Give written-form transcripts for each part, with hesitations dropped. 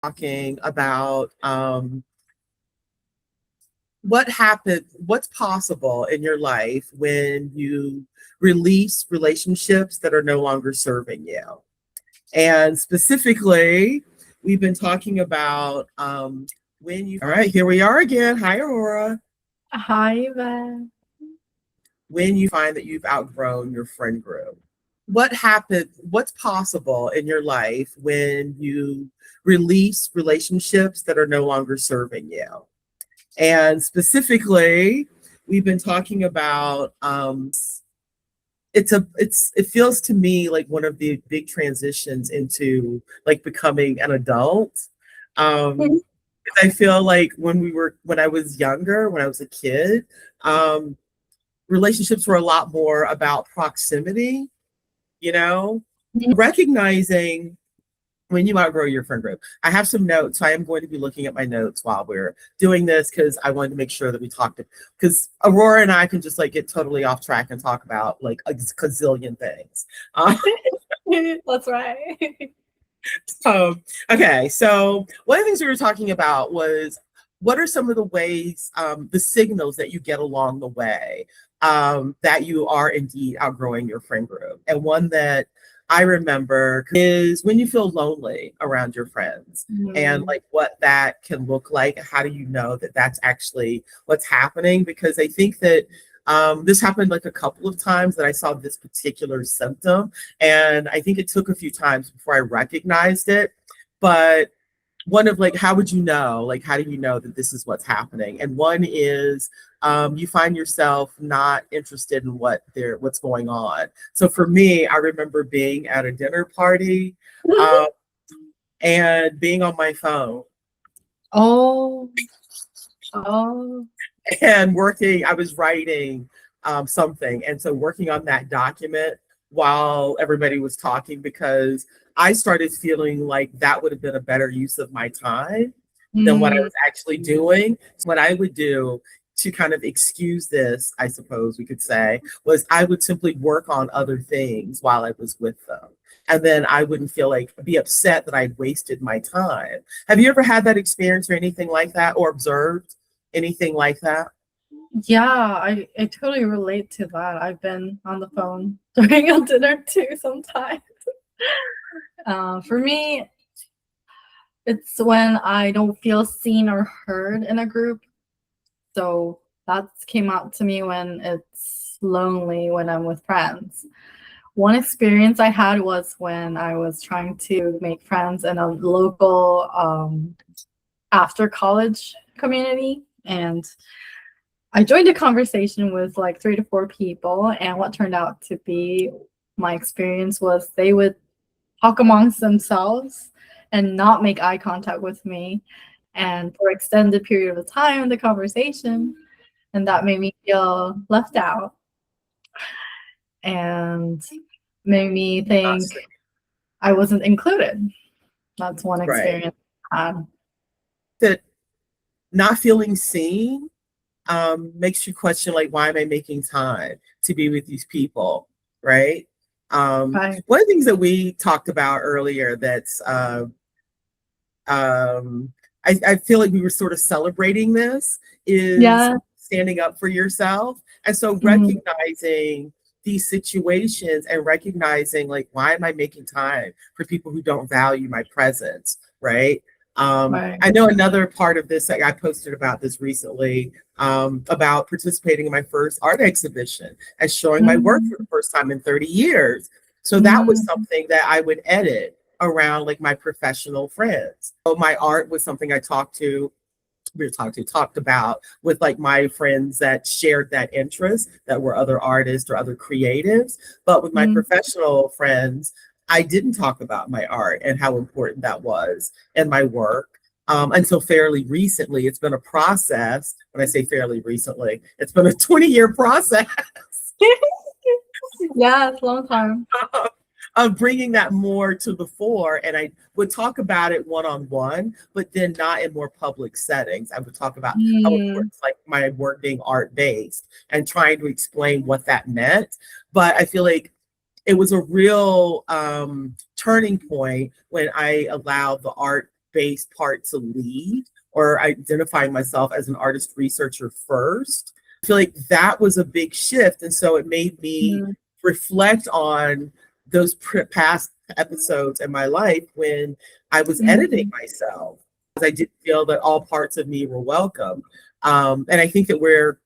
talking about what's possible in your life when you release relationships that are no longer serving you. And specifically, we've been talking about all right, here we are again. Hi, Aurora. Hi, Yvette. When you find that you've outgrown your friend group. What's possible in your life when you release relationships that are no longer serving you? And specifically, we've been talking about it feels to me like one of the big transitions into like becoming an adult. I feel like when I was younger, when I was a kid, relationships were a lot more about proximity, recognizing when you outgrow your friend group. I have some notes. So I am going to be looking at my notes while we're doing this because I wanted to make sure that we talked, because Aurora and I can just like get totally off track and talk about like a gazillion things. That's right. Okay, so one of the things we were talking about was what are some of the ways, the signals that you get along the way that you are indeed outgrowing your friend group. And one that I remember is when you feel lonely around your friends and like what that can look like. How do you know that that's actually what's happening? Because I think that this happened like a couple of times that I saw this particular symptom. And I think it took a few times before I recognized it. But one of like, how would you know? Like, how do you know that this is what's happening? And one is you find yourself not interested in what's going on. So for me, I remember being at a dinner party and being on my phone. Oh. And working, I was writing something. And so working on that document while everybody was talking, because I started feeling like that would have been a better use of my time than what I was actually doing. So what I would do to kind of excuse this, I suppose we could say, was I would simply work on other things while I was with them. And then I wouldn't be upset that I'd wasted my time. Have you ever had that experience or anything like that, or observed anything like that? Yeah, I totally relate to that. I've been on the phone during a dinner too sometimes. For me, it's when I don't feel seen or heard in a group. So that came out to me when it's lonely when I'm with friends. One experience I had was when I was trying to make friends in a local after college community, and I joined a conversation with like 3 to 4 people, and what turned out to be my experience was they would talk amongst themselves and not make eye contact with me, and for extended period of time in the conversation, and that made me feel left out and made me think I wasn't included. That's one experience I had. That not feeling seen makes you question, like, why am I making time to be with these people, right? One of the things that we talked about earlier that's I feel like we were sort of celebrating this is standing up for yourself. And so recognizing these situations and recognizing, like, why am I making time for people who don't value my presence, right? I know another part of this, like I posted about this recently, about participating in my first art exhibition and showing my work for the first time in 30 years. So that was something that I would edit around like my professional friends. So my art was something I talked about with like my friends that shared that interest, that were other artists or other creatives. But with my professional friends, I didn't talk about my art and how important that was in my work. Until fairly recently. It's been a process. When I say fairly recently, it's been a 20-year process. Yeah, it's a long time. Of bringing that more to the fore. And I would talk about it one-on-one, but then not in more public settings. I would talk about how important, like my work being art-based and trying to explain what that meant. But I feel like it was a real turning point when I allowed the art based part to lead, or identifying myself as an artist researcher first. I feel like that was a big shift. And so it made me reflect on those past episodes in my life when I was editing myself, because I didn't feel that all parts of me were welcome. And I think that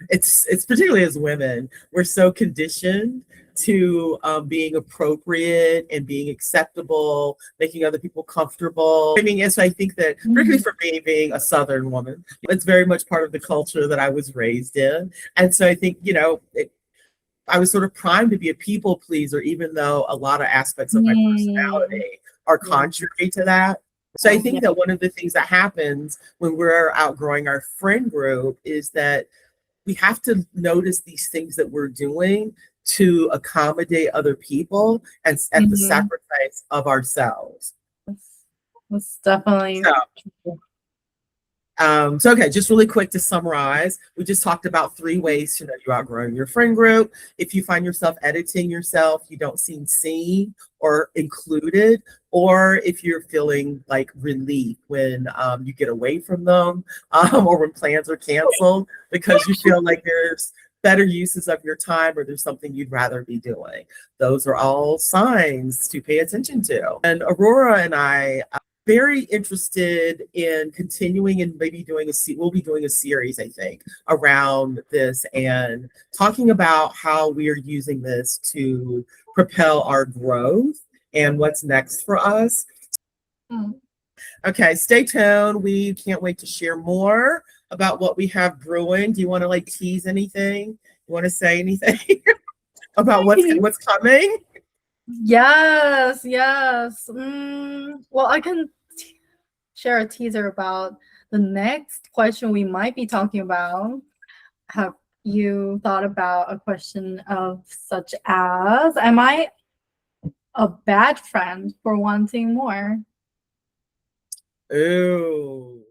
it's particularly as women, we're so conditioned to being appropriate and being acceptable, making other people comfortable. I mean, yes, I think that particularly for me being a Southern woman, it's very much part of the culture that I was raised in. And so I think, I was sort of primed to be a people pleaser, even though a lot of aspects of my personality are contrary to that. So I think that one of the things that happens when we're outgrowing our friend group is that we have to notice these things that we're doing to accommodate other people and at the sacrifice of ourselves. That's definitely so okay, just really quick to summarize, we just talked about 3 ways to know you're outgrowing your friend group. If you find yourself editing yourself, you don't seem seen or included, or if you're feeling like relief when you get away from them, or when plans are canceled because you feel like there's better uses of your time or there's something you'd rather be doing. Those are all signs to pay attention to. And Aurora and I very interested in continuing and maybe we'll be doing a series, I think, around this and talking about how we are using this to propel our growth and what's next for us. Okay, stay tuned. We can't wait to share more about what we have brewing. Do you want to tease anything? You want to say anything about what's coming? Yes. Well, I can share a teaser about the next question we might be talking about. Have you thought about a question of such as, am I a bad friend for wanting more? Ooh.